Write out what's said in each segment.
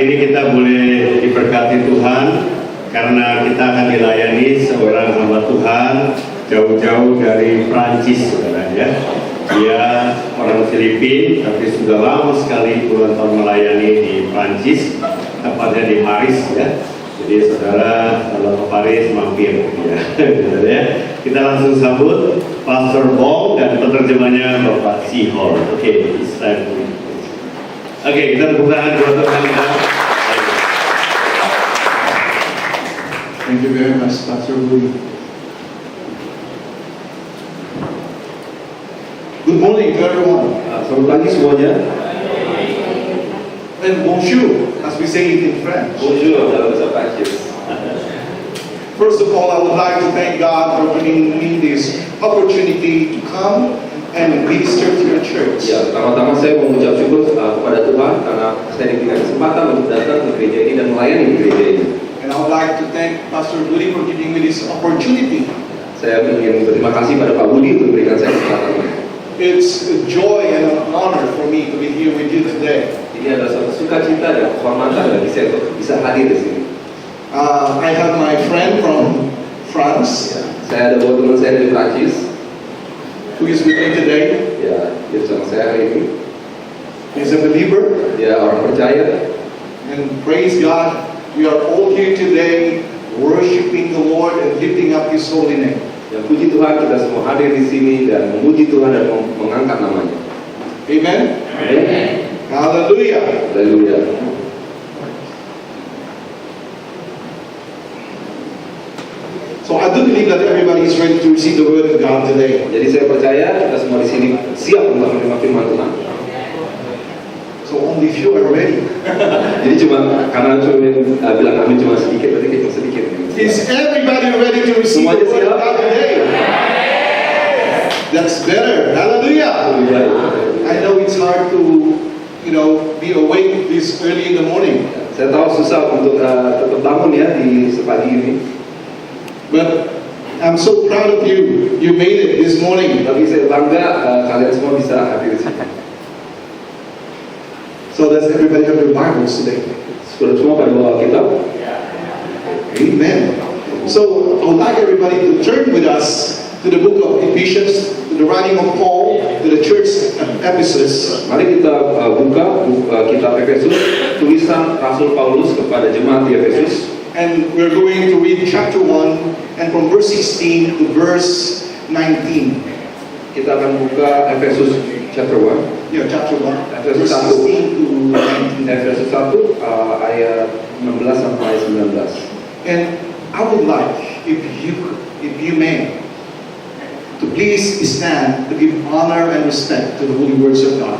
ini kita boleh diberkati Tuhan karena kita akan dilayani seorang hamba Tuhan jauh-jauh dari Prancis, saudara ya. Dia orang Filipina, tapi sudah lama sekali puluhan tahun melayani di Prancis, tepatnya di Paris ya. Jadi saudara kalau ke Paris mampir ya. Ya. Kita langsung sambut Pastor Bong dan penerjemahnya Bapak Sihol. Oke, Israel. Oke, kita tepuk tangan buat Tuhan kita. Thank you very much, Pastor Woody. Good morning to everyone. Selamat pagi semuanya. And bonjour, as we say it in French. Bonjour dalam bahasa Prancis. First of all, I would like to thank God for giving me this opportunity to come and minister to your church. Ya, pertama-tama saya mengucap syukur kepada Tuhan karena saya diberikan kesempatan untuk datang ke gereja ini dan melayani di gereja ini. And I would like to thank Pastor Woody for giving me this opportunity. Saya ingin berterima kasih pada Pak Budi untuk memberikan saya kesempatan ini. It's a joy and an honor for me to be here with you today. Ini adalah suatu sukacita dan kehormatan bagi saya untuk bisa hadir di sini. I have my friend from France, Saya ada bawa teman saya dari Prancis. who is with me today. Ya, dia bersama saya hari ini. He's a believer, Dia orang percaya. and praise God, we are all here today worshiping the Lord and lifting up His holy name. Ya, puji Tuhan kita semua hadir di sini dan memuji Tuhan dan mengangkat namanya. Amen? Amin. Hallelujah. Haleluya. So I do believe that everybody is ready to receive the word of God today. Jadi saya percaya kita semua di sini siap untuk menerima firman Tuhan. So only few are ready. Jadi cuma karena cuma bilang kami cuma sedikit, berarti cuma sedikit. Is everybody ready to receive the word of God today? That's better. Hallelujah. I know it's hard to, be awake this early in the morning. Saya tahu susah untuk tetap bangun ya di sepagi ini. But I'm so proud of you. You made it this morning. Tapi saya bangga kalian semua bisa hadir di sini. So does everybody have their Bibles today? Sudah semua pada bawa kitab. Amen. So I would like everybody to turn with us to the book of Ephesians, to the writing of Paul to the church of Ephesus. Mari kita buka kitab Efesus, tulisan Rasul Paulus kepada jemaat di Efesus. And we're going to read chapter 1 and from verse 16 to verse 19. Kita akan buka Efesus chapter 1. Yeah, chapter 1. Efesus Verse 1. 16 to 19. Efesus 1 ayat 16 sampai 19. And I would like, if you may, to please stand to give honor and respect to the holy words of God.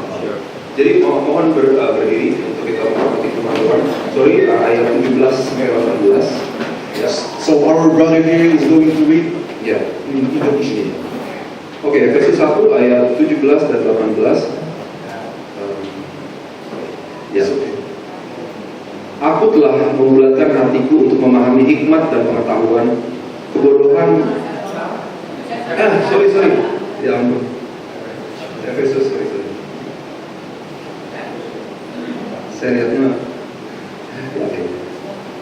Jadi mohon berdiri untuk kita menghormati firman Tuhan. Sorry, ayat 17 sampai 18. Yes. So our brother here is going to read Ya. in English. Oke, Efesus 1 ayat 17 dan 18. Ya. Aku telah membulatkan hatiku untuk memahami hikmat dan pengetahuan kebodohan. Sorry. Ya ampun. Efesus, sorry. Saya lihatnya oke.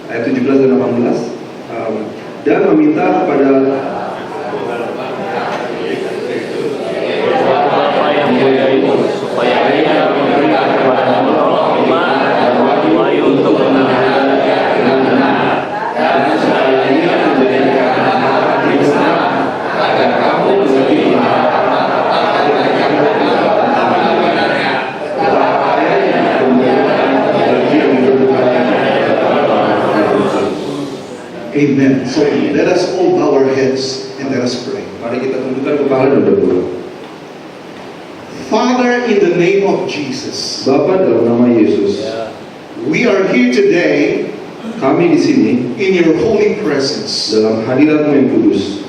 Ayat 17 dan 18 dan meminta kepada Bapa yang mulia itu supaya ia memberikan kepada hikmat dan wahyu untuk mengenal dengan benar dan supaya ia menjadikan hati besar agar kamu mengerti Amen. So let us all bow our heads and let us pray. Mari kita tundukkan kepala dan berdoa. Father, in the name of Jesus, Bapa dalam nama Yesus, we are here today kami di sini in your holy presence dalam hadirat-Mu yang kudus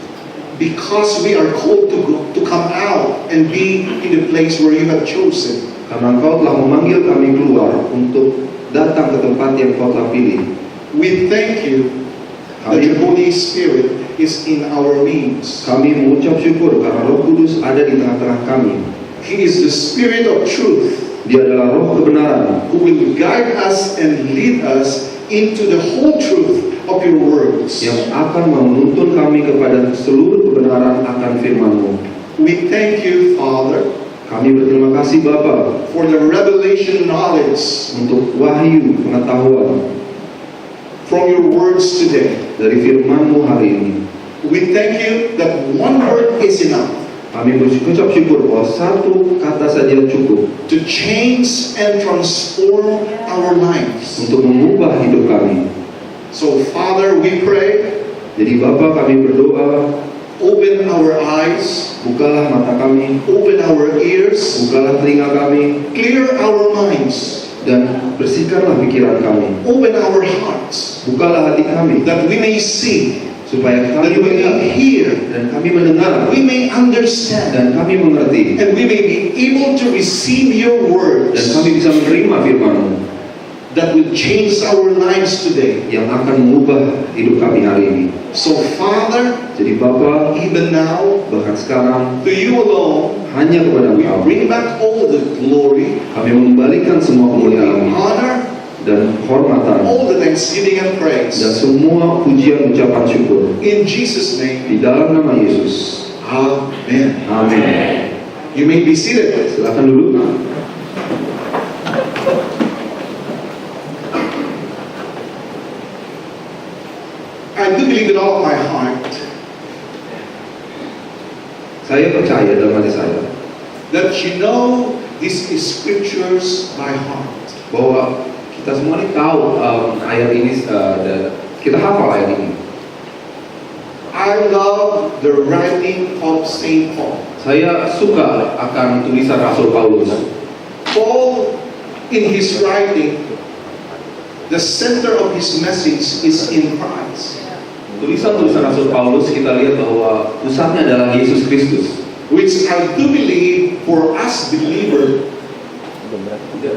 because we are called to come out and be in the place where you have chosen. karena Engkau telah memanggil kami keluar untuk datang ke tempat yang Engkau telah pilih. We thank you that your Holy Spirit is in our midst. Kami mengucap syukur karena Roh Kudus ada di tengah-tengah kami. He is the Spirit of truth. Dia adalah roh kebenaran who will guide us and lead us into the whole truth of your words. yang akan menuntun kami kepada seluruh kebenaran akan firman-Mu. We thank you, Father, Kami berterima kasih Bapa for the revelation knowledge untuk wahyu pengetahuan from your words today. dari firman-Mu hari ini. We thank you that one word is enough Kami berucap syukur bahwa satu kata saja cukup to change and transform our lives. untuk mengubah hidup kami. So, Father, we pray, Jadi Bapa, kami berdoa, open our eyes, bukalah mata kami, open our ears, bukalah telinga kami, clear our minds, dan bersihkanlah pikiran kami. open our hearts, Bukalah hati kami, that we may see, supaya that kami we may melihat, hear, dan kami mendengar, that we may understand, dan kami mengerti, and we may be able to receive your dan words kami bisa menerima firman-Mu that will change our lives today. yang akan mengubah hidup kami hari ini. So, Father, Jadi Bapa, even now, bahkan sekarang to you alone, hanya kepada we Engkau bring back all the glory, kami mengembalikan semua all the kemuliaan honor, dan hormatan all the thanksgiving and praise. dan semua pujian ucapan syukur In Jesus' name, di dalam nama Yesus. amen. Amin. You may be seated. Silakan dulu. I do believe with all of my heart Saya percaya dalam hati saya that you know these scriptures by heart. bahwa kita semua ini tahu ayat ini dan kita hafal ayat ini. I love the writing of Saint Paul. Saya suka akan tulisan Rasul Paulus. Paul, in his writing, the center of his message is in Christ, Tulisan-tulisan Rasul Paulus kita lihat bahwa pusatnya adalah Yesus Kristus. which I do believe for us believers,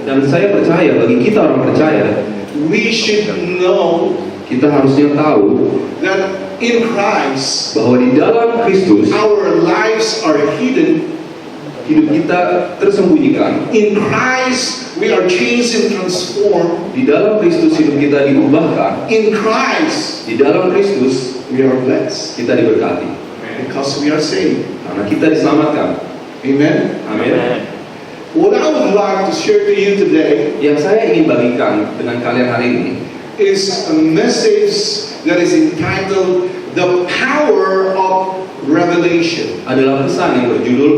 Dan saya percaya bagi kita orang percaya, we should know kita harusnya tahu that in Christ, bahwa di dalam Kristus our lives are hidden. hidup kita tersembunyikan. In Christ, we are changed and transformed. Di dalam Kristus hidup kita diubahkan. In Christ, Di dalam Kristus we are blessed kita diberkati because we are saved. karena kita diselamatkan. Amen. Amin. What I would like to share to you today Yang saya ingin bagikan dengan kalian hari ini is a message that is entitled The Power of Revelation. adalah pesan yang berjudul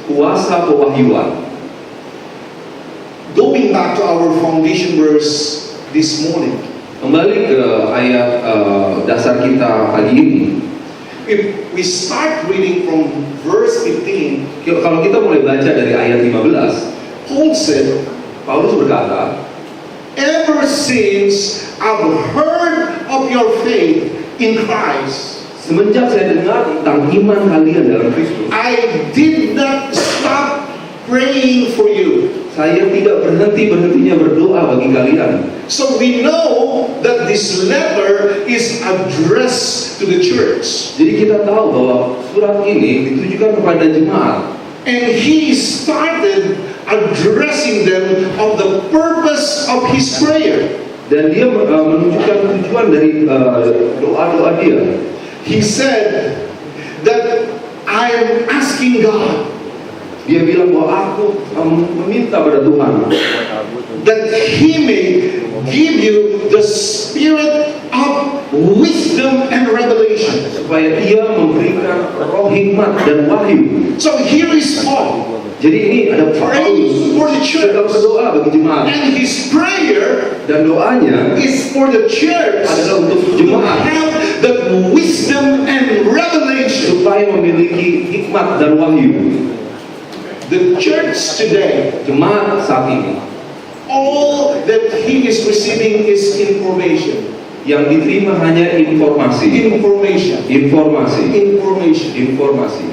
Kuasa Pewahyuan. Going back to our foundation verse this morning, Kembali ke ayat dasar kita pagi ini. if we start reading from verse 15, Kalau kita mulai baca dari ayat 15, Paul said, Paulus berkata, ever since I've heard of your faith in Christ, semenjak saya dengar tentang iman kalian dalam Kristus, I did not stop praying for you. saya tidak berhenti-berhentinya berdoa bagi kalian. So we know that this letter is addressed to the church. Jadi kita tahu bahwa surat ini ditujukan kepada jemaat. And he started addressing them of the purpose of his prayer. Dan dia menunjukkan tujuan dari doa-doa dia. He said that I am asking God Dia bilang bahwa aku meminta pada Tuhan that he may give you the spirit of wisdom and revelation. supaya dia memberikan roh hikmat dan wahyu. So here is Paul Jadi ini ada praying for the sedang church. berdoa bagi jemaat And his prayer dan doanya is for the church adalah untuk to jemaat have the wisdom and revelation. supaya memiliki hikmat dan wahyu. The church today, Jemaat saat ini all that he is receiving is information. yang diterima hanya informasi, Information. informasi, Information. informasi.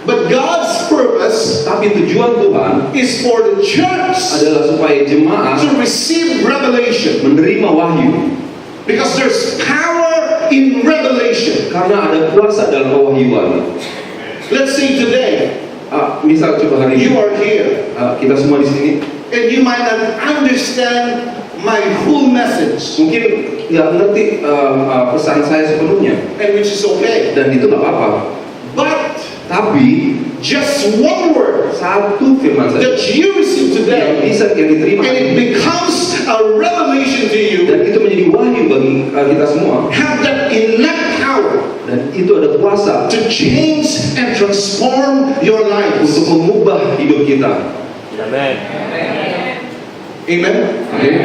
But God's purpose Tapi tujuan Tuhan is for the church adalah supaya jemaat to receive revelation. menerima wahyu, Because there's power in revelation. karena ada kuasa dalam pewahyuan. Let's say today, Misal coba hari you ini are here. kita semua di sini and you might not understand my full message, Mungkin nggak ngerti pesan saya sepenuhnya, and which is okay. dan itu nggak apa-apa. But Tapi just one word satu firman saja that you receive yang today, bisa yang diterima, and it becomes a revelation to you, dan itu menjadi wahyu bagi kita semua, have that innate power dan itu ada kuasa to change and transform your lives. untuk mengubah hidup kita. Amen. Amen. Amin.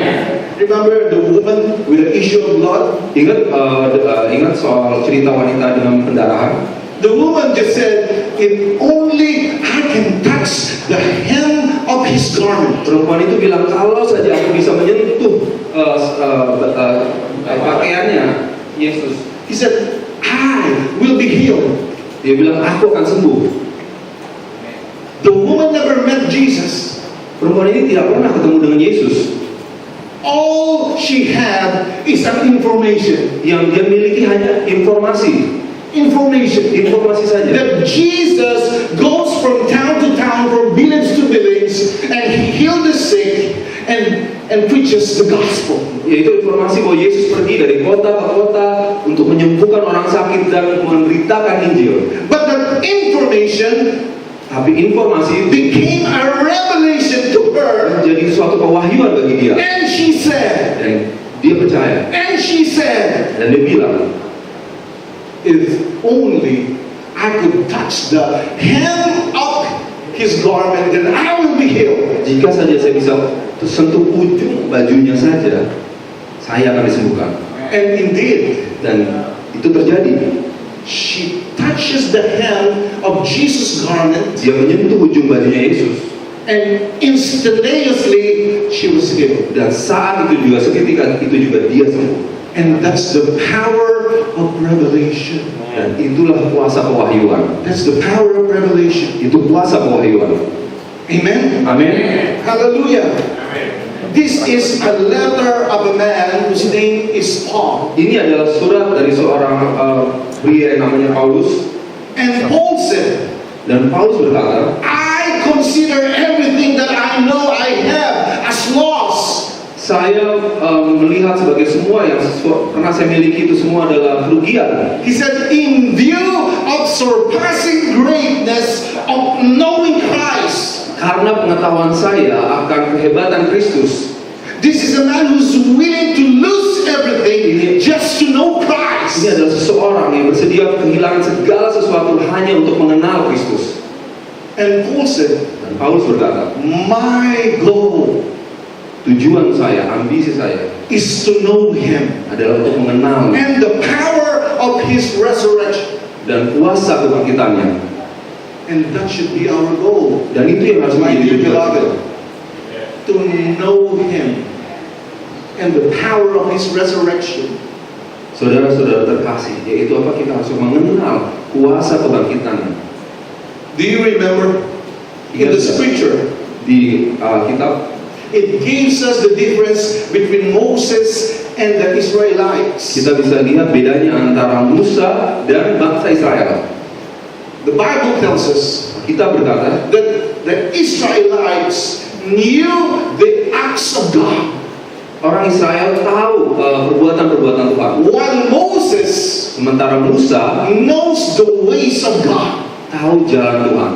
Remember the woman with the issue of blood? Ingat soal cerita wanita dengan pendarahan. The woman just said, if only I can touch the hem of his garment. Perempuan itu bilang, kalau saja aku bisa menyentuh pakaiannya Yesus. He said, I will be healed. Dia bilang, aku akan sembuh. The woman never met Jesus. Perempuan ini tidak pernah ketemu dengan Yesus. All she had is an information. Yang dia miliki hanya informasi saja. That Jesus goes from town to town, from village to village, and he healed the sick and preaches the gospel. Yaitu informasi bahwa Yesus pergi dari kota ke kota untuk menyembuhkan orang sakit dan memberitakan Injil. But that information Tapi informasi itu became a revelation to her, menjadi suatu pewahyuan bagi dia. and she said, Dan dia percaya. Dan dia bilang, if only I could touch the hem of his garment, then I will be healed. jika saja saya bisa sentuh ujung bajunya saja, saya akan disembuhkan. And indeed, Dan itu terjadi. she touches the hem of Jesus' garment, Dia menyentuh ujung bajunya Yesus. and instantaneously she was healed. Dan saat itu juga, seketika itu juga dia sembuh. And that's the power of revelation. Dan itulah kuasa pewahyuan. That's the power of revelation. Itu kuasa pewahyuan. Amen. Amin. Hallelujah. This is a letter of a man whose name is Paul. Ini adalah surat dari seorang pria yang namanya Paulus. And Paul said, Dan Paulus berkata, I consider everything that I know I have as loss. saya melihat sebagai semua yang pernah saya miliki itu semua adalah kerugian. He said, in view of surpassing greatness of knowing Christ. Karena pengetahuan saya akan kehebatan Kristus. This is a man who's willing to lose everything just to know Christ. Ini adalah seseorang yang bersedia kehilangan segala sesuatu hanya untuk mengenal Kristus. And Paul said, Dan Paulus berkata, my goal tujuan saya, ambisi saya is to know him adalah untuk mengenal and the power of his resurrection. dan kuasa kebangkitannya. And that should be our goal. Dan itu yang harus My menjadi dear tujuan kita. beloved, to know him and the power of his resurrection. Saudara-saudara terkasih, yaitu apa? Kita harus mengenal kuasa kebangkitannya. Do you remember in the scripture, Di kitab it gives us the difference between Moses and the Israelites. kita bisa lihat bedanya antara Musa dan bangsa Israel. The Bible tells us Kita berkata that the Israelites knew the acts of God, orang Israel tahu perbuatan-perbuatan Tuhan. while Moses Sementara Musa knows the ways of God. tahu jalan Tuhan.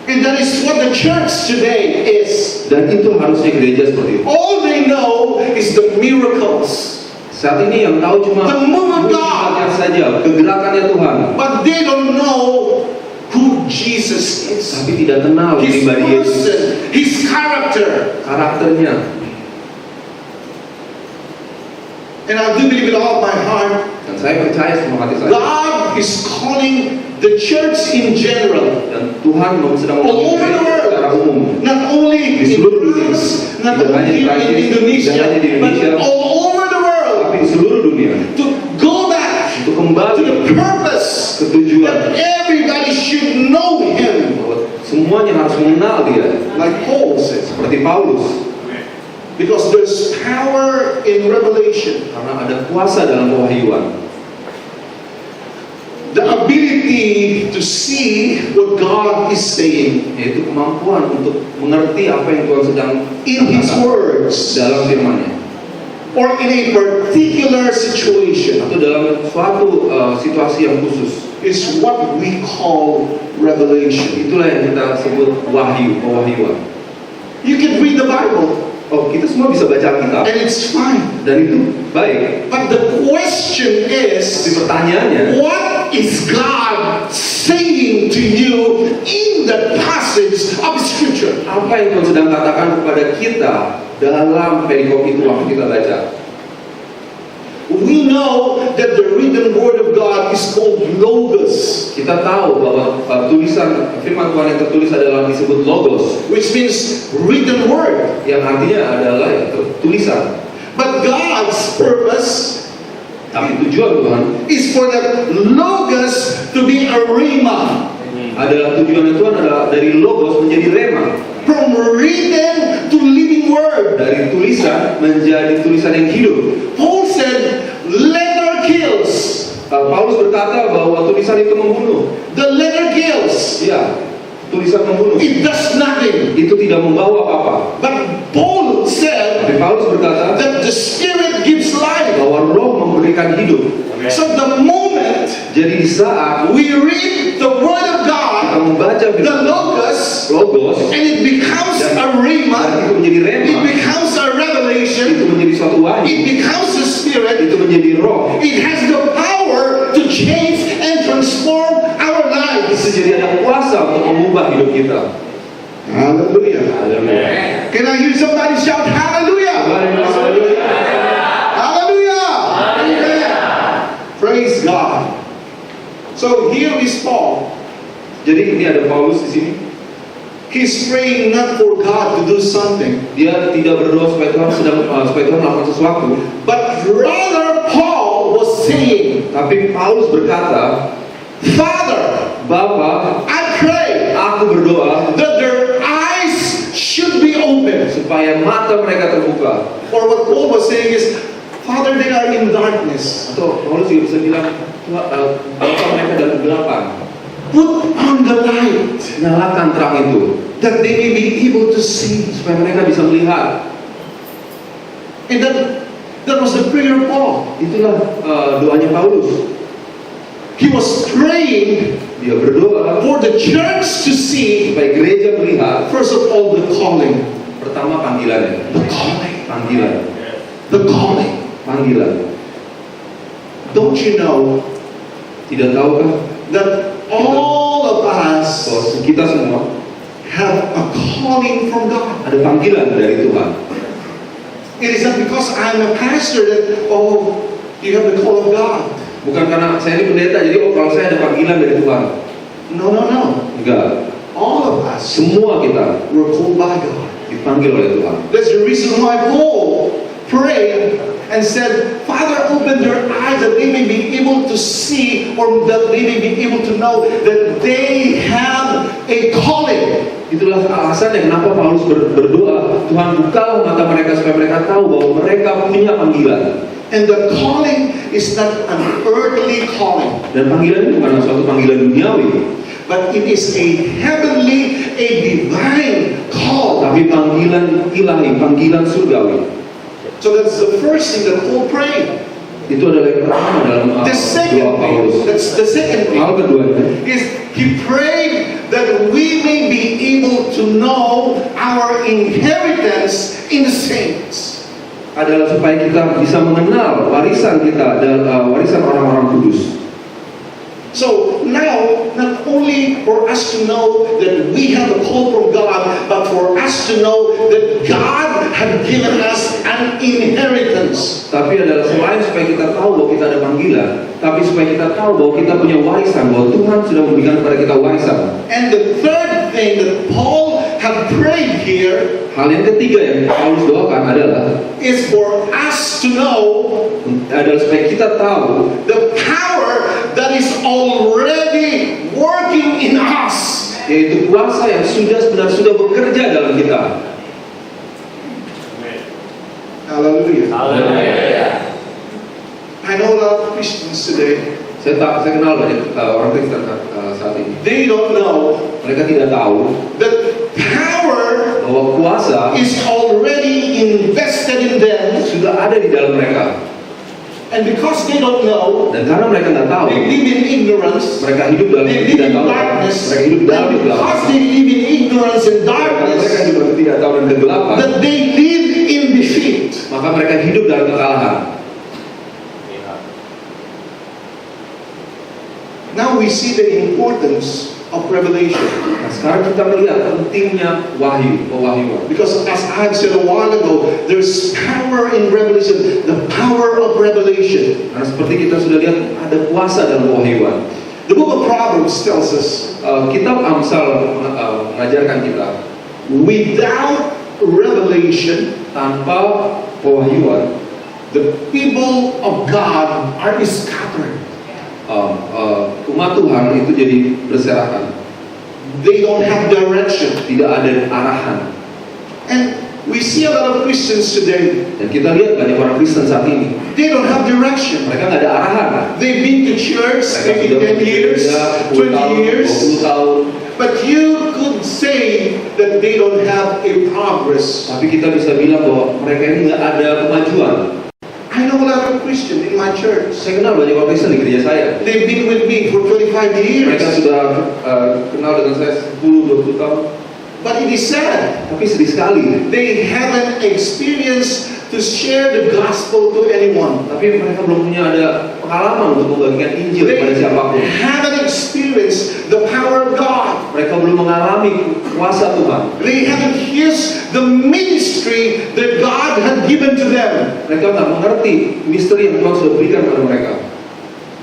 And that is what the church today is. Dan itu harusnya gereja seperti itu. All they know is the miracles, Saat ini yang tahu cuma the move of God, mujizatnya saja, kegerakannya Tuhan. but they don't know who Jesus is, Tapi tidak kenal his pribadi Yesus, person, his character. karakternya. And I do believe with all my heart, Dan saya percaya semua hati saya. God is calling the church in general, Dan Tuhan sedang all over the mengundang world, secara umum. not only Di in seluruh dunia. France, not Tidak hanya only di Prancis, in tidak Indonesia, hanya di Indonesia, but all over the world, tapi di seluruh dunia, to go back untuk to kembali the purpose ke tujuan that everybody should know Him, bahwa semuanya harus mengenal Dia, like Paul says, seperti Paulus. because there's power in revelation. Karena ada kuasa dalam pewahyuan. the ability to see what God is saying yaitu kemampuan untuk mengerti apa yang Tuhan sedang in His words dalam firman-Nya, or in a particular situation atau dalam suatu situasi yang khusus. is what we call revelation. Itulah yang kita sebut wahyu, pewahyuan. You can read the Bible Oh, kita semua bisa baca Alkitab and it's fine. dan itu baik. But the question Tapi is, pertanyaannya, what is God saying to you in the passage of Scripture? apa yang Tuhan sedang katakan kepada kita dalam perikop itu waktu kita baca? We know that the written word of God is called Logos, Kita tahu bahwa tulisan firman Tuhan yang tertulis adalah disebut logos, which means written word. yang artinya adalah ya, tulisan. But God's purpose Tapi tujuan Tuhan is for the Logos to be a rhema, adalah tujuan Tuhan adalah dari logos menjadi rema, from written to living word. dari tulisan menjadi tulisan yang hidup. Paul said, letter kills. Paulus berkata bahwa tulisan itu membunuh. The letter kills. Ya, tulisan membunuh. It does nothing. Itu tidak membawa apa-apa. But Paul said Tapi Paulus berkata that the Spirit gives life. bahwa Roh memberikan hidup. So the moment Jadi di saat we read the Word of kita God, membaca the Logos, logos, and it becomes a dan rhema, itu menjadi it rema, becomes a itu revelation, menjadi suatu it wahyu, becomes a spirit, itu menjadi roh. it has the power to change and transform our Itu lives. jadi ada kuasa untuk mengubah hidup kita. Hallelujah. Can I hear somebody shout hallelujah? Hallelujah. Praise God. So here is Paul. Jadi ini ada Paulus di sini. He's praying not for God to do something, Dia tidak berdoa supaya Tuhan melakukan sesuatu, but rather Paul was saying, tapi Paulus berkata, Father, Bapa, I pray aku berdoa that their eyes should be open. supaya mata mereka terbuka. Or what Paul was saying is, Father, they are in darkness. Atau Paulus juga bisa bilang, Bapa, mereka dalam kegelapan. Put on the light Nyalakan terang itu that they may be able to see. supaya mereka bisa melihat. And that was the prayer of Paul. Itulah doanya Paulus. He was praying Dia berdoa for the church to see, supaya gereja melihat first of all, the calling. pertama panggilannya, The calling. panggilan, The calling. panggilan. Don't you know Tidak tahukah that all of us bahwa kita semua have a calling from God? ada panggilan dari Tuhan? It is not because I'm a pastor that, oh, you have the call of God. Bukan karena saya ini pendeta, jadi kalau saya ada panggilan dari Tuhan. No, no, no. Enggak. All of us Semua kita were called by God. dipanggil oleh Tuhan. That's the reason why Paul prayed and said, Father, open their eyes that they may be able to see, or that they may be able to know that they have a calling. Itulah alasannya kenapa Paulus berdoa, Tuhan bukalah mata mereka supaya mereka tahu bahwa mereka punya panggilan. And the calling is not an earthly calling, Dan panggilan itu bukan suatu panggilan duniawi, but it is a heavenly, a divine call. tapi panggilan ilahi, panggilan surgawi. So that's the first thing that Paul prayed. Itu adalah yang pertama dalam The doa second Paulus. thing, that's the second Hal thing, kedua is he prayed that we may be able to know our inheritance in the saints. adalah supaya kita bisa mengenal warisan kita dan warisan orang-orang kudus. So now, not only for us to know that we have a call from God, but for us to know that God had given us an inheritance. Tapi adalah selain supaya kita tahu bahwa kita ada panggilan, tapi supaya kita tahu bahwa kita punya warisan, bahwa Tuhan sudah memberikan kepada kita warisan. And the third thing that Paul had prayed here Hal yang ketiga yang Paulus doakan adalah is for us to know supaya kita tahu the power that is already working in us. yaitu kuasa yang sudah bekerja dalam kita. Hallelujah. Haleluya. I know a lot of Christians today Saya kenal banyak orang Kristen saat ini. They don't know Mereka tidak tahu that power bahwa kuasa is already invested in them, sudah ada di dalam mereka. and because they don't know, Dan karena mereka nggak tahu, they live in ignorance. mereka hidup dalam They live tidak in tahu. darkness, Mereka hidup dalam and kegelapan. because they live in ignorance and Karena mereka darkness, hidup dalam tidak tahu dan kegelapan, that they live in defeat. maka mereka hidup dalam kekalahan. Now we see the importance of revelation. Nah, sekarang kita melihat pentingnya pewahyuan. Because as I have said a while ago, there's power in revelation, the power of revelation. Karena seperti kita sudah lihat, ada kuasa dalam pewahyuan. The book of Proverbs tells us, Kitab Amsal mengajarkan kita, without revelation, tanpa pewahyuan, the people of God are scattered. umat Tuhan itu jadi berserakan, They don't have direction. tidak ada arahan. And we see a lot of Christians today, Dan kita lihat banyak orang Kristen saat ini, they don't have direction. mereka nggak ada arahan. They've been to church Mereka maybe sudah 10 years, 10 20 tahun, years, 20 tahun, but you could say that they don't have a progress. tapi kita bisa bilang bahwa mereka ini nggak ada kemajuan. I know a lot of Christians in my church. Saya kenal banyak orang Kristen di gereja saya. They've been with me for 25 Mereka years. sudah kenal dengan saya 10-20 tahun. But it is sad, Tapi sedih sekali. they haven't experienced to share the gospel to anyone. Tapi mereka belum punya ada pengalaman untuk membagikan Injil They kepada siapapun. haven't experienced the power of God. Mereka belum mengalami kuasa Tuhan. They haven't used the ministry that God had given to them. Mereka nggak mengerti misteri yang Tuhan sudah berikan kepada mereka.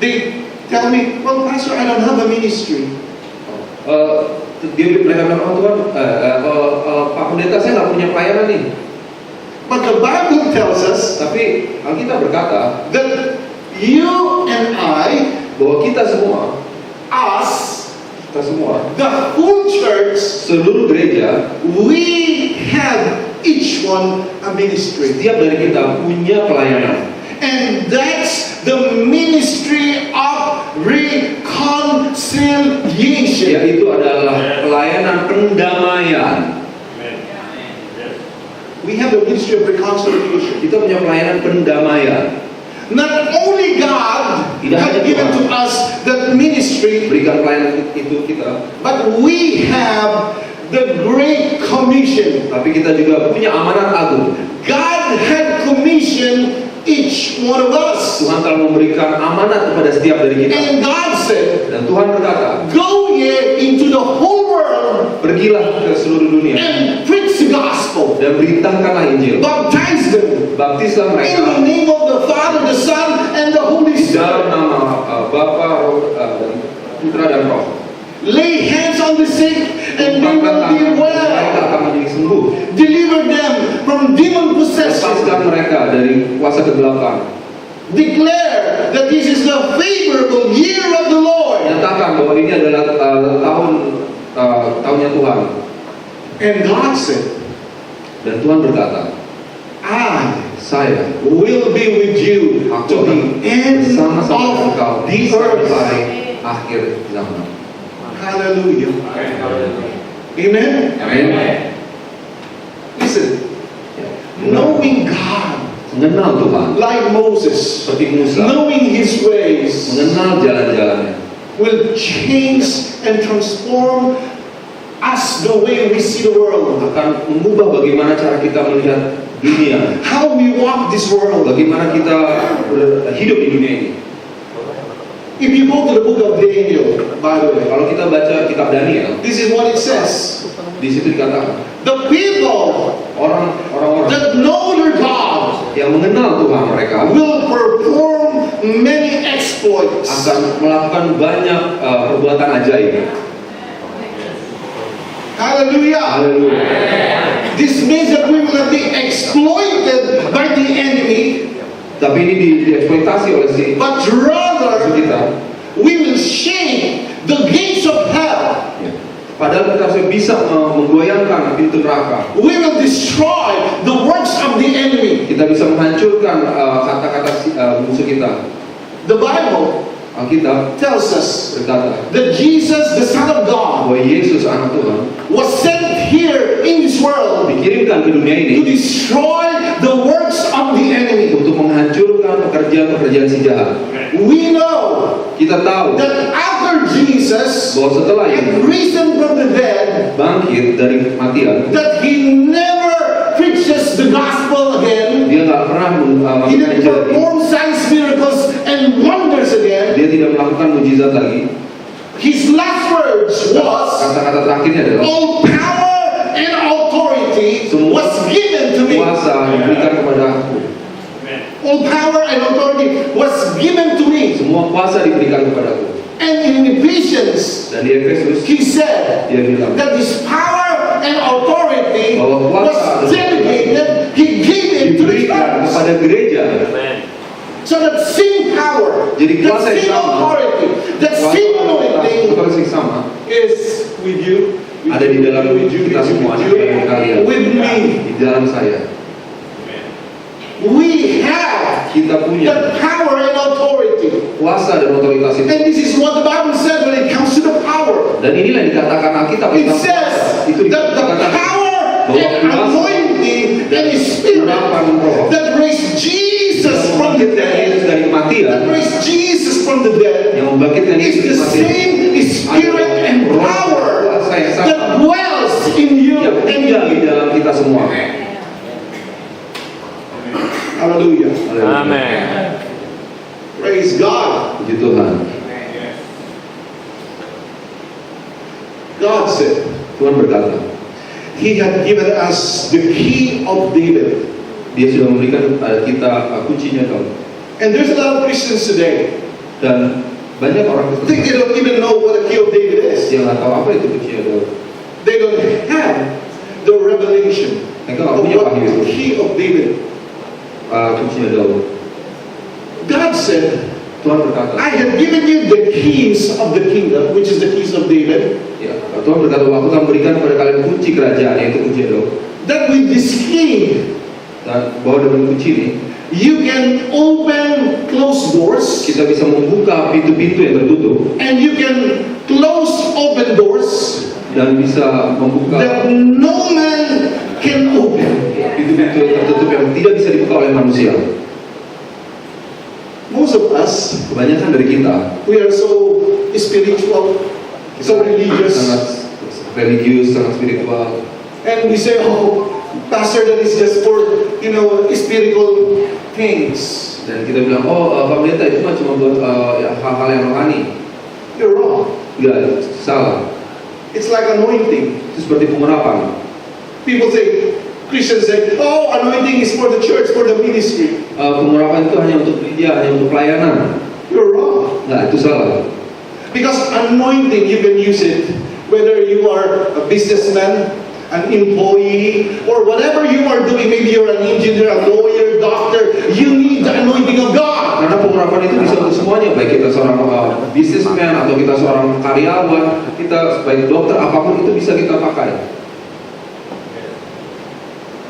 They tell me, well, Pastor, I don't have a ministry. Mereka bilang, oh Tuhan, Pak Pendeta, saya nggak punya pelayanan nih. But the Bible tells us Tapi Alkitab berkata that you and I, bahwa kita semua, us, the the full church, seluruh gereja, we have each one a ministry. setiap dari kita punya pelayanan. And that's the ministry of reconciliation. Yaitu adalah pelayanan pendamaian. We have the ministry of reconciliation. Kita punya pelayanan pendamaian. Not only God has given to us that ministry, Berikan pelayanan itu kita, but we have the Great Commission. tapi kita juga punya amanat agung. God had commissioned each one of us. Tuhan telah memberikan amanat kepada setiap dari kita. And God said, Dan Tuhan berkata, go ye into the whole world pergilah ke seluruh dunia and preach the gospel. dan beritakanlah Injil. Baptize them Baptislah in the mereka name of the Father, the Son, and the Holy dalam Spirit. nama Bapa, Roh, dan Putra dan Roh. Lay hands on the sick and they will be Mereka well. akan menjadi sembuh. Deliver them from demon possession. Lepaskan mereka dari kuasa kegelapan. Declare that this is the favorable year of the Lord. Nyatakan bahwa ini adalah tahunnya Tuhan. And God said, Dan Tuhan berkata, saya will be with you to the end bersama-sama engkau of the earth. sampai akhir zaman. Hallelujah. Amen. Amin. Listen, knowing God Mengenal Tuhan like Moses, seperti Musa, knowing His ways, mengenal jalan-jalannya will change and transform us the way we see the world. akan mengubah bagaimana cara kita melihat dunia, How we walk this world. bagaimana kita hidup di dunia ini. If you go to the book of Daniel, by the way, Kalau kita baca kitab Daniel, this is what it says. di situ dikatakan The people orang-orang that know their God yang mengenal Tuhan mereka will perform many exploits. akan melakukan banyak perbuatan ajaib. Hallelujah. Haleluya. This means that we will not be exploited by the enemy, Tapi ini dieksploitasi oleh si but musuh rather kita. we will shake the gates of hell. Padahal kita bisa menggoyangkan pintu neraka. We will destroy the works of the enemy. Kita bisa menghancurkan kata-kata musuh kita. The Bible Alkitab tells us berkata that Jesus, the Son of God, bahwa Yesus anak Tuhan was sent here in this world dikirimkan ke dunia to ini destroy the works of the enemy. untuk menghancurkan pekerjaan-pekerjaan si jahat. We know Kita tahu that after Jesus bahwa setelah had itu risen from the dead, bangkit dari kematian, that he never preaches the gospel again. dia nggak pernah He melakukan didn't mujizat. perform signs, miracles, and wonders again. Dia tidak melakukan mujizat lagi. His last words was, Kata-kata terakhirnya adalah all power and authority was given to me. kuasa diberikan kepada aku. All power and authority was given to me. Semua kuasa diberikan kepadaku. And in Ephesians, Dan di Efesus he said dia bilang that this power and authority bahwa was kuasa delegated. He gave it to his diberikan sons. kepada gereja. Amen. So that same power, Jadi that kuasa yang same sama, authority, that same anointing kuasa yang sama is with you, ada di dalam kita semua, di dalam kalian, with me. di dalam saya. We have Kita punya the power and authority. kuasa dan otoritas itu. And this is what the Bible said when it comes to the power. Dan inilah yang dikatakan Alkitab It tentang says kuasa. Itu that the dikatakan power and anointing and the spirit urapan roh that raised Jesus from the membangkitkan Yesus dead, dari kematian, that raised Jesus from the dead, yang membangkitkan is Yesus the dari kematian, same spirit and power kuasa yang sama that dwells in you yang and tinggal di me. dalam kita semua. Hallelujah. Amen. Praise God. Puji Tuhan. God said Tuhan berkata, He had given us the key of David. Dia sudah memberikan kita kuncinya Tuhan. And there's a lot of Christians today. Dan banyak orang I think they don't even know what the key of David is. yang nggak tahu apa itu kuncinya Tuhan. They don't have the revelation Mereka nggak of punya what wahyu the itu. key of David. Kuncinya Daud. God said, Tuhan berkata, I have given you the keys of the kingdom, which is the keys of David. ya, Tuhan berkata, aku akan berikan kepada kalian kunci kerajaan, yaitu kunci Daud. That with this key, Dan bahwa dengan kunci ini you can open closed doors, kita bisa membuka pintu-pintu yang tertutup and you can close open doors dan bisa membuka that no man can open. pintu-pintu yang tertutup yang tidak bisa dibuka oleh manusia. Most of us, Kebanyakan dari kita we are so spiritual, so sangat religious, religius, sangat spiritual. and we say, oh, Pastor, that is just for, spiritual things. Dan kita bilang, Pak Pendeta itu cuma buat ya, hal-hal yang rohani. You're wrong. Enggak, salah. It's like anointing. Itu seperti pengurapan. People say, Christians say, oh, anointing is for the church, for the ministry. Pengurapan itu hanya untuk gereja, hanya untuk pelayanan. You're wrong. Nah, itu salah. Because anointing, you can use it. Whether you are a businessman, an employee, or whatever you are doing, maybe you're an engineer, a lawyer, doctor, you need the anointing of God. Karena pengurapan itu bisa untuk semuanya, baik kita seorang businessman atau kita seorang karyawan, kita baik dokter, apapun itu bisa kita pakai.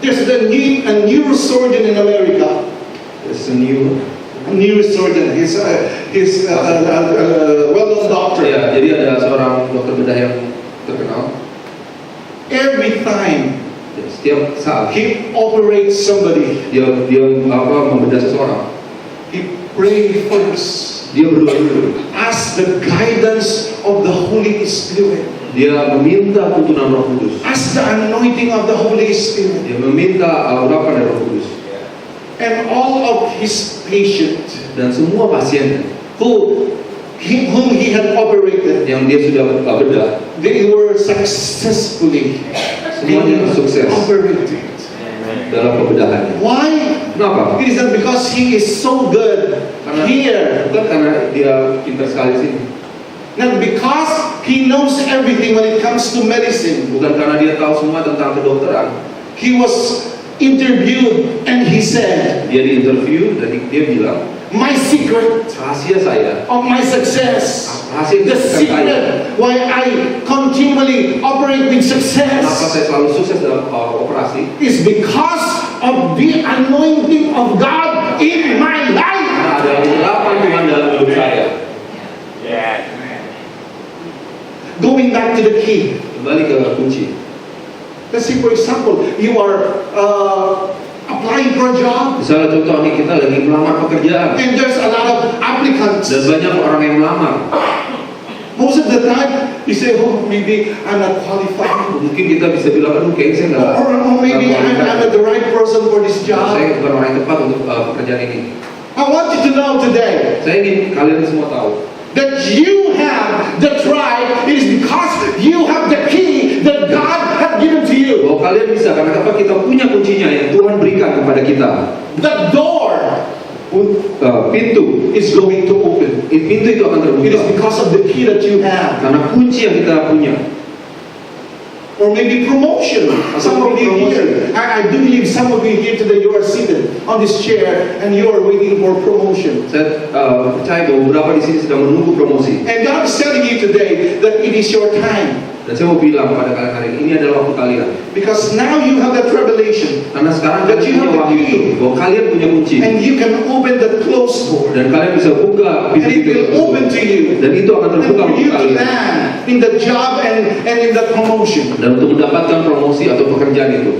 There's a neurosurgeon in America. It's a new. A neurosurgeon. He's a well-known doctor. Ya, jadi ada seorang dokter bedah yang terkenal. Every time Ya, setiap saat he operates somebody, dia membedah seseorang, he prays first. dia berdoa dulu. Ask the guidance of the Holy Spirit. Dia meminta tuntunan Roh Kudus. Ask the anointing of the Holy Spirit. Dia meminta urapan dari Roh Kudus. And all of his patients Dan semua pasiennya whom he had operated, yang dia sudah bedah, they were successfully semuanya sukses operated. dalam pembedahannya. Why? Kenapa? It is not because he is so good here, Bukan karena dia pintar sekali sih. not because he knows everything when it comes to medicine. Bukan karena dia tahu semua tentang kedokteran. He was interviewed and he said, Dia diinterview dan dia bilang, my secret rahasia saya, of my success, rahasia the sukses saya, secret why I continually operate with kenapa success, saya selalu sukses dalam operasi, is because of the anointing of God in my life. karena ada urapan Tuhan dalam hidup saya. going back to the key. Kembali ke kunci. Let's say, for example, you are applying for a job, Misalnya contoh nih, kita lagi melamar pekerjaan and there's a lot of applicants. dan banyak orang yang melamar. Most of the time, you say, oh, maybe I'm not qualified. Mungkin kita bisa bilang, aduh kayaknya saya nggak. Or maybe I'm not the right person for this job. Saya bukan orang yang tepat untuk pekerjaan ini. I want you to know today Saya ingin kalian semua tahu that you have the tribe is because you have the key that God has given to you. bahwa kalian bisa, karena apa? Kita punya kuncinya yang Tuhan berikan kepada kita. The door Pintu, is going to open. pintu itu akan It is terbuka because of the key that you have. karena kunci yang kita punya. Or maybe promotion. Some of you here, I do believe some of you here today, you are seated on this chair and you are waiting for promotion. Saya percaya bahwa beberapa di sini sedang menunggu promosi. And God is telling you today that it is your time. Dan saya mau bilang kepada kalian hari ini adalah waktu kalian. Because now you have that revelation. Karena sekarang That kalian you punya have the wahyu key. itu, bahwa kalian punya kunci. And you can open the closed door. Dan kalian bisa buka And it pintu-pintu will tersebut. open to you. Dan itu akan And terbuka for untuk you to kalian. land in the job and in the promotion. Dan untuk mendapatkan promosi atau pekerjaan itu.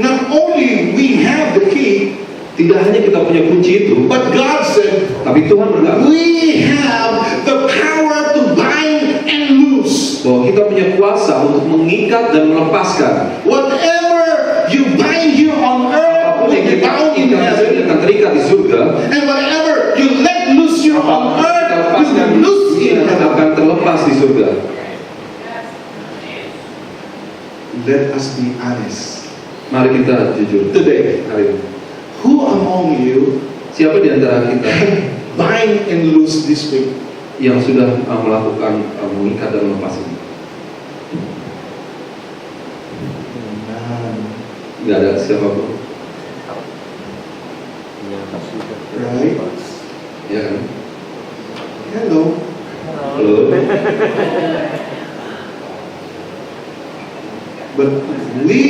Not only we have the key, Tidak hanya kita punya kunci itu, but God said, tapi Tuhan berkata we have the power to bind and loose. bahwa kita punya kuasa untuk mengikat dan melepaskan. Whatever you bind here on earth Apapun will yang be kita bound in ikat di sini heaven. akan terikat di surga. And whatever you let loose here on Apapun yang kita earth lepaskan will be loose di in sini heaven. akan terlepas di surga. Let us be honest Mari kita jujur today. hari ini. Who among you Siapa di antara kita bind and loose this week? yang sudah melakukan mengikat dan melepas ini? Tidak ada siapapun, Right? ya kan? Hello. Halo. But we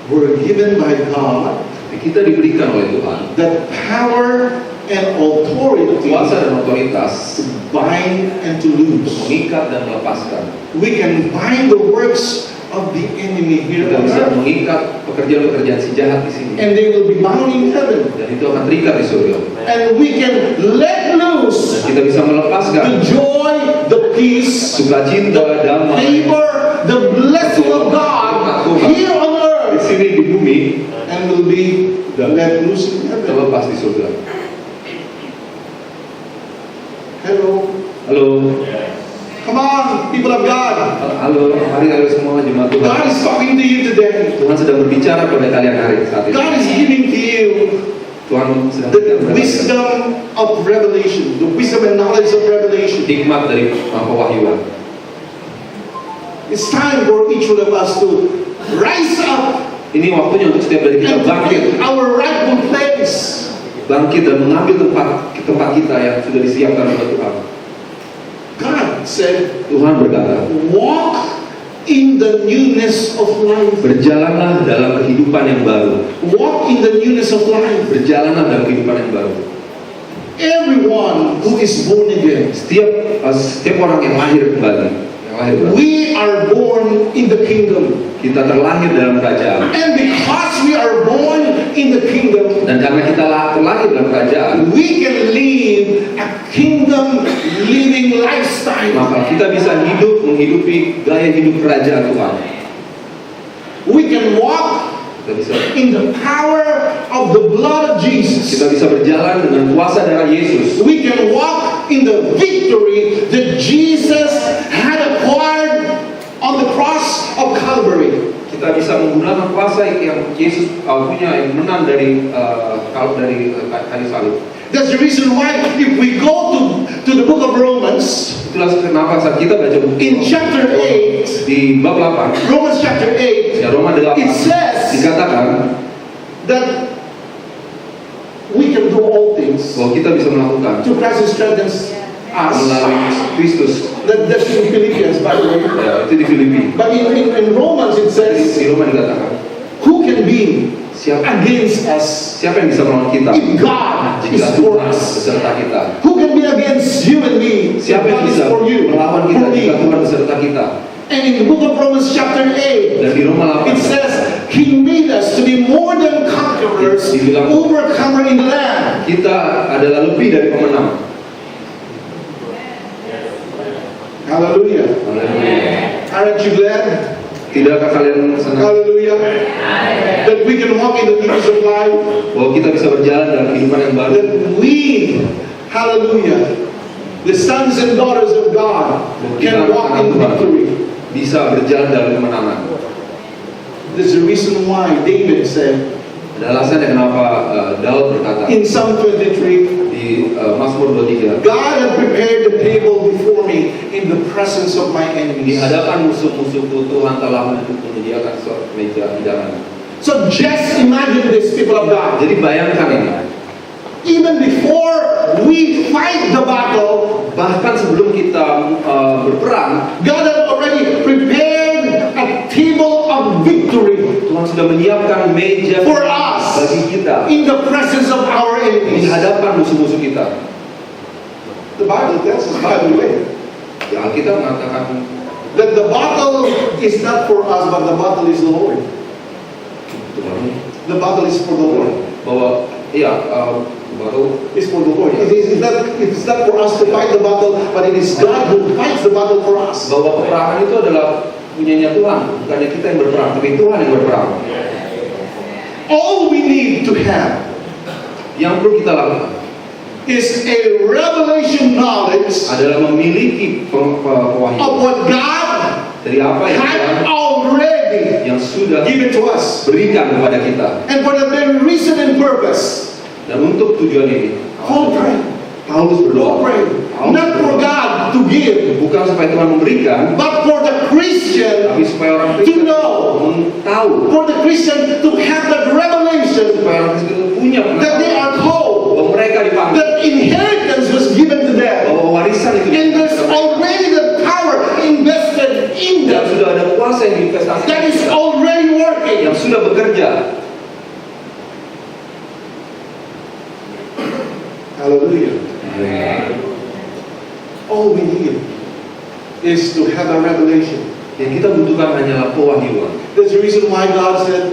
were given by God Kita diberikan oleh Tuhan the power and authority kuasa to dan otoritas bind and to untuk loose. mengikat dan melepaskan. We can bind the works of the enemy here Kita on bisa earth, mengikat pekerjaan-pekerjaan si jahat di sini, and they will be bound in heaven. dan itu akan terikat di surga. And we can let Dan loose kita bisa melepaskan the joy, the peace, sukacita, damai favor, the blessing of God here on di earth, sini di bumi, and will be let loose in heaven. terlepas di surga. Hello. Halo, Come on, people of God. halo, mari semua jemaat Tuhan. God is talking to you today. Tuhan sedang berbicara kepada kalian hari saat ini. God is giving to you Tuhan sedang the berbicara kepada kalian. wisdom of revelation, the wisdom and knowledge of revelation. Hikmat dari pewahyuan. It's time for each one of us to rise up Ini waktunya untuk setiap dari kita and bangkit, take our rightful place. bangkit dan mengambil tempat kita yang sudah disiapkan oleh Tuhan. God said, Tuhan berkata, walk in the newness of life. berjalanlah dalam kehidupan yang baru. Walk in the newness of life. Berjalanlah dalam kehidupan yang baru. Everyone who is born again, Setiap orang yang lahir kembali, we are born in the kingdom. kita terlahir dalam kerajaan. And because we are born in the kingdom, Dan karena kita terlahir dalam kerajaan, we can live a kingdom living lifestyle. maka kita bisa menghidupi gaya hidup kerajaan Tuhan. We can walk Kita bisa in the power of the blood of Jesus. Kita bisa berjalan dengan kuasa darah Yesus. We can walk in the victory that Jesus had acquired on the cross of Calvary. Kita bisa menggunakan kuasa yang Yesus punya, yang menang dari kayu salib. That's the reason why if we go to the book of Romans, Itulah kenapa saat kita baca buku in chapter 8, di bab 8, Romans chapter 8, ya Roma 8, it says dikatakan that we can do all things bahwa kita bisa melakukan through Christ who strengthens us. melalui Kristus. That's in Philippians, by the way. Ya, itu di Filipi. But in Romans it Di says, Roma dikatakan, who can be against us Siapa yang bisa melawan kita? if God is Jika for Tuhan us? beserta kita. Who can be against you and me if Siapa yang God is bisa for you? melawan kita For jika me. Tuhan beserta kita? And in the book of Romans chapter 8, Dan di Roma it 8 says, He made us to be more than conquerors, Dibilang- overcomer in the land. kita adalah lebih dari pemenang. Hallelujah. Haleluya. Aren't you glad? Tidakkah kalian senang Hallelujah. That we can walk in the newness of life. bahwa kita bisa berjalan dalam kehidupan yang baru? That we, hallelujah, the sons and daughters of God can walk in victory. Bisa berjalan dalam kemenangan. There's a reason why David said Ada alasannya kenapa Daud berkata in Psalm 23, di Mazmur 23, God had prepared the table before me in the presence of my di enemies. hadapan musuh-musuhku Tuhan telah menyediakan suatu meja hidangan. So just imagine this, people of God. Jadi bayangkan ini, Even before we fight the battle, bahkan sebelum kita berperang, God had already prepared a table of victory Tuhan sudah menyiapkan meja for us bagi kita in the presence of our di enemies. hadapan musuh-musuh kita. The Bible tells us, by the way, Ya, kita mengatakan that the battle is not for us, but the battle is the Lord. The battle is for the Lord. bahwa baru It's for the Lord. It's not for us to fight the battle, but it is God who fights the battle for us. bahwa peperangan itu adalah punyanya Tuhan, bukannya kita yang berperang, tapi Tuhan yang berperang. All we need to have Yang perlu kita lakukan is a revelation knowledge adalah memiliki of pewahyuan what God dari apa yang had Tuhan already yang sudah given to us. berikan kepada kita. And for the very reason and purpose, Dan untuk tujuan ini, Paul prayed. Paulus Paul berdoa. prayed. Not for God to give, Bukan supaya Tuhan memberikan, but for the Christian tapi supaya orang to Kristen know. tahu, For the Christian to have that revelation supaya orang Kristen itu punya that they pengetahuan are called, bahwa mereka dipanggil, that inheritance was given to them. bahwa warisan itu And there's already the power invested in dan them sudah ada kuasa yang diinvestasikan that is already working. yang sudah bekerja. Hallelujah. All we need is to have a revelation. Yang kita butuhkan hanyalah pewahyuan. That's the reason why God said,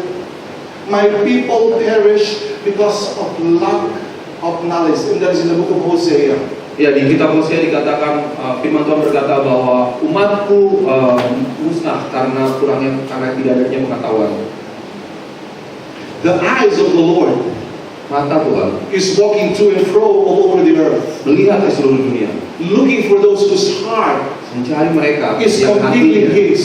my people perish because of lack of knowledge. And that is in the book of Hosea. Ya, di kitab Hosea dikatakan firman Tuhan berkata bahwa umatku musnah karena tidak adanya pengetahuan. The eyes of the Lord Mata Tuhan is walking to and fro all over the earth, melihat ke seluruh dunia, looking for those whose heart mencari mereka is yang completely hatinya His,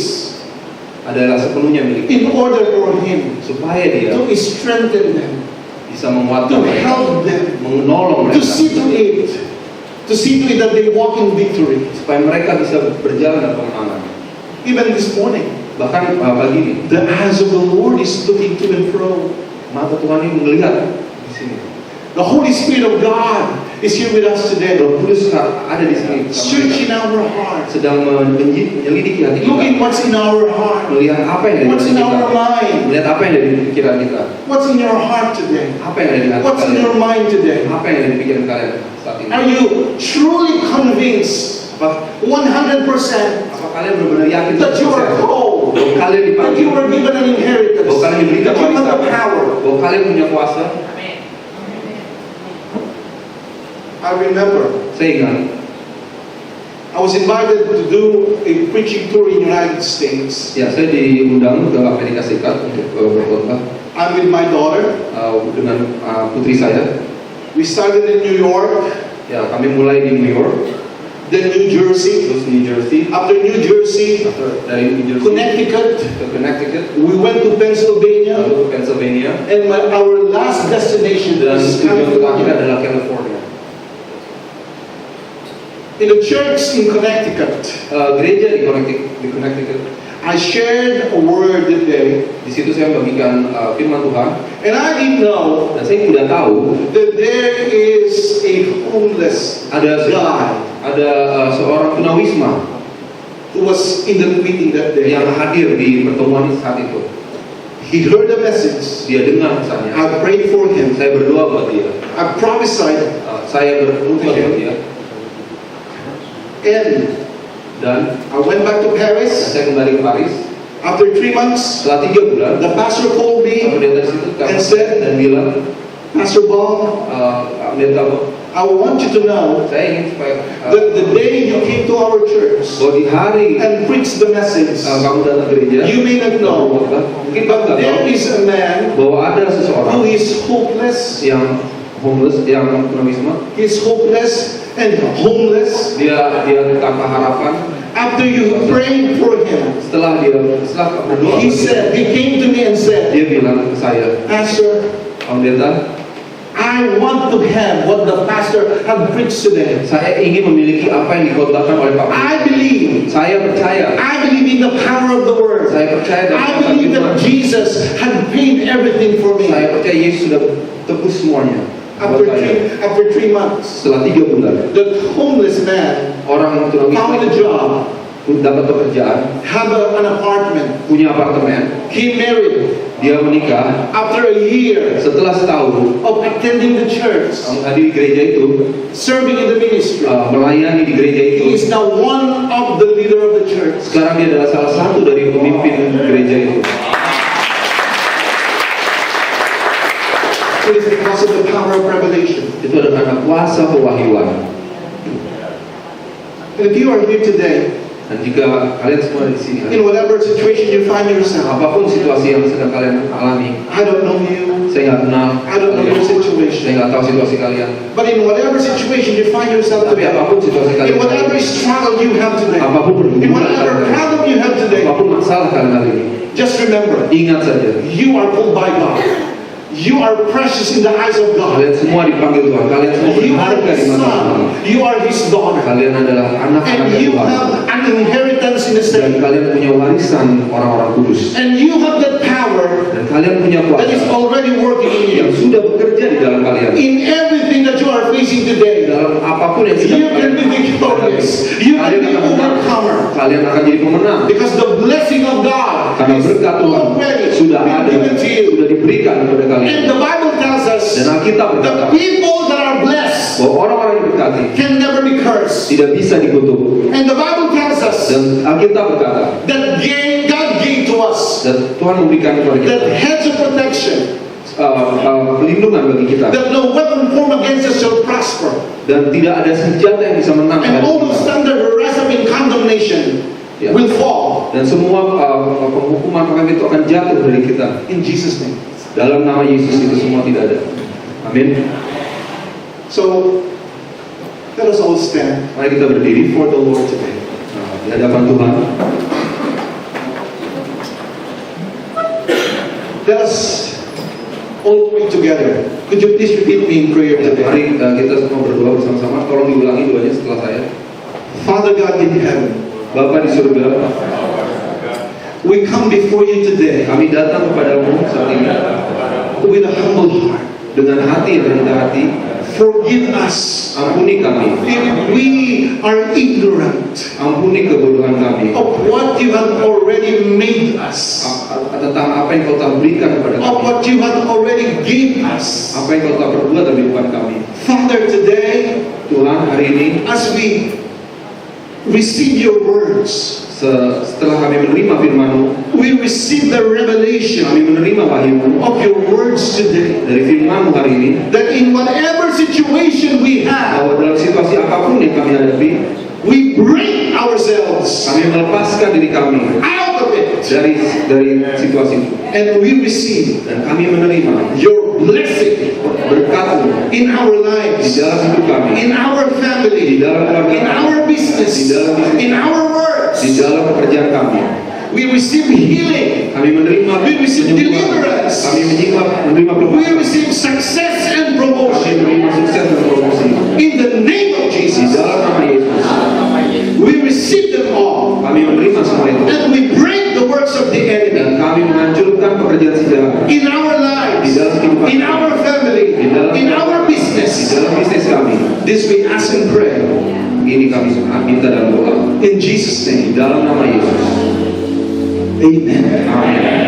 adalah sepenuhnya milik in order for Him supaya dia to strengthen them, bisa to menguatkan mereka, help them, menolong to mereka, see to it that they walk in victory. supaya mereka bisa berjalan dalam kemenangan. Even this morning, Bahkan pagi ini, the eyes of the Lord is looking to and fro. mata Tuhan ini melihat di sini. The Holy Spirit of God is here with us today, Roh Kudus ada di sini, searching our heart, sedang menyelidiki hati looking kita, what's in our heart, melihat apa yang ada di what's hati in our kita, mind, melihat apa yang ada di pikiran kita, what's in your heart today, apa yang ada di hati what's in your kalian, mind today. apa yang ada di pikiran kalian saat ini. Are you truly convinced, Apa 100%, kalian benar-benar yakin that you are called, bahwa kalian that dipanggil, you were given an inheritance, bahwa kalian diberikan that you have warisan, the power? bahwa kalian punya kuasa? I remember Saya ingat, I was invited to do a preaching tour in the United States. ya saya diundang ke Amerika Serikat untuk berkhotbah I'm with my daughter. dengan putri saya. We started in New York, Ya, kami mulai di New York, then New Jersey. terus New Jersey, After New Jersey, dari New Jersey Connecticut. ke Connecticut, We went to Pennsylvania, lalu ke Pennsylvania, and our last destination dan was tujuan terakhir California. adalah California. In the church in Connecticut, Gereja di Connecticut, I shared a word that day, di situ saya membagikan firman Tuhan, and I didn't know dan saya tidak tahu that there is a homeless ada guy seorang tunawisma who was in the meeting that day. yang hadir di pertemuan saat itu. He heard the message. Dia dengar pesannya. I prayed for him. Saya berdoa buat dia. I prophesied. Saya berdoa buat dia. And Dan I went back to Paris. saya kembali ke Paris. After 3 months, Setelah 3 bulan, the pastor called me pendeta situ and said, dan bilang, Pastor Bob, pendeta, I want you to know saya ingin supaya that the day you came to our church bahwa di hari and preached the message, kamu datang ke gereja, you may not know, mungkin kamu but nggak there tahu is a man bahwa ada seseorang who is hopeless. yang homeless, yang tunawisma, He's hopeless and homeless. dia tanpa harapan. After you prayed for him, Setelah berdoa, he came to me and said, dia bilang ke saya, Pastor, pendeta, I want to have what the pastor had preached today. saya ingin memiliki apa yang dikhotbahkan oleh Pak. I believe Saya in the power of the word. Saya percaya I believe that Jesus had paid everything for me. Saya percaya Yesus sudah tebus semuanya. Buat saya. After 3 months, Setelah 3 bulan, the homeless man orang tunawisma found a job, dapat pekerjaan, have an apartment. punya apartemen, He married. dia menikah. After a year Setelah setahun of attending the church, hadir di gereja itu, serving in the ministry, melayani di gereja itu, he is now one of the leader of the church. sekarang dia adalah salah satu dari pemimpin gereja itu. It is because of the power of revelation. Itu adalah karena kuasa pewahyuan. And if you are here today, Dan jika kalian semua di sini, in whatever situation you find yourself, apapun situasi yang sedang kalian alami, I don't know you, saya nggak kenal, I don't know your saya situation, nggak tahu situasi kalian. but in whatever situation you find yourself Tapi today, apapun situasi in kalian, whatever struggle you have today, apapun in pergumulan whatever kalian, problem you have today, apapun masalah kalian hari ini, just remember, ingat saja, you are called by God. You are precious in the eyes of God. kalian semua dipanggil Tuhan. Kalian semua You are berharga His di mata son. Tuhan. You are His daughter. Kalian adalah anak-anak And you Tuhan. have an inheritance in the Dan same. kalian punya warisan orang-orang kudus. And you have that power Dan kalian punya that is kuasa already working in yang you. sudah bekerja di dalam kalian. In everything that you are facing today, Dalam apapun yang sedang you can be victorious. You can be overcomer. Kalian akan jadi pemenang. Because the blessing of God Karena is berkat Tuhan already sudah been ada, given to you. sudah diberikan kepada kalian. And the Bible tells us Dan Alkitab the berkata people that are blessed bahwa orang-orang yang berkati can never be cursed. tidak bisa dikutuk. And the Bible tells us Dan Alkitab berkata that God gave to us dan Tuhan memberikan kepada kita that hedge of protection, pelindungan bagi kita. that no weapon formed against us shall prosper. Dan tidak ada senjata yang bisa menang And terhadap all those kita. standards that rise up in condemnation Ya. will fall Dan semua penghukuman akan itu akan jatuh dari kita. in Jesus' name. Dalam nama Yesus itu semua tidak ada. Amin. So, let us all stand. Mari kita berdiri for the Lord today. Di hadapan Tuhan. Let us all pray together. Could you please repeat me in prayer Ya, today? mari kita semua berdoa bersama-sama. Tolong diulangi doanya setelah saya. Father God in heaven, Bapa di surga, we come before you today kami datang kepadamu saat ini with a humble heart. dengan hati yang rendah hati. Forgive us Ampuni kami, if we are ignorant ampuni kebodohan kami of what you have already made us, tentang apa yang kau telah berikan kepada of kami, what you have already gave us. apa yang kau telah perbuat dalam kehidupan kami. Father, today, Tuhan, hari ini as we receive your words, setelah kami menerima firman-Mu, we receive the revelation kami menerima wahyu-Mu of your words today, dari firman-Mu hari ini, that in whatever situation we have, bahwa dalam situasi apapun yang kami hadapi, we bring ourselves kami melepaskan diri kami out of it, dari situasi itu, and we receive dan kami menerima your blessing berkat-Mu in our di lives, dalam hidup kami, in our di family, dalam keluarga in kami, our business, in our works. di dalam pekerjaan kami. We receive healing, Kami menerima we receive penyembuhan, deliverance, kami menerima we perubahan, receive success and kami promotion. menerima sukses dan promosi. In the name of Di Jesus, dalam nama Yesus, we receive them all, kami menerima semua itu, and we break the works of the enemy dan kami menghancurkan pekerjaan si jahat in our lives, in our family, in our di business. dalam bisnis kami. This we ask and pray Ini kami minta dalam doa in Jesus' di name. dalam nama Yesus. Amen. Amin.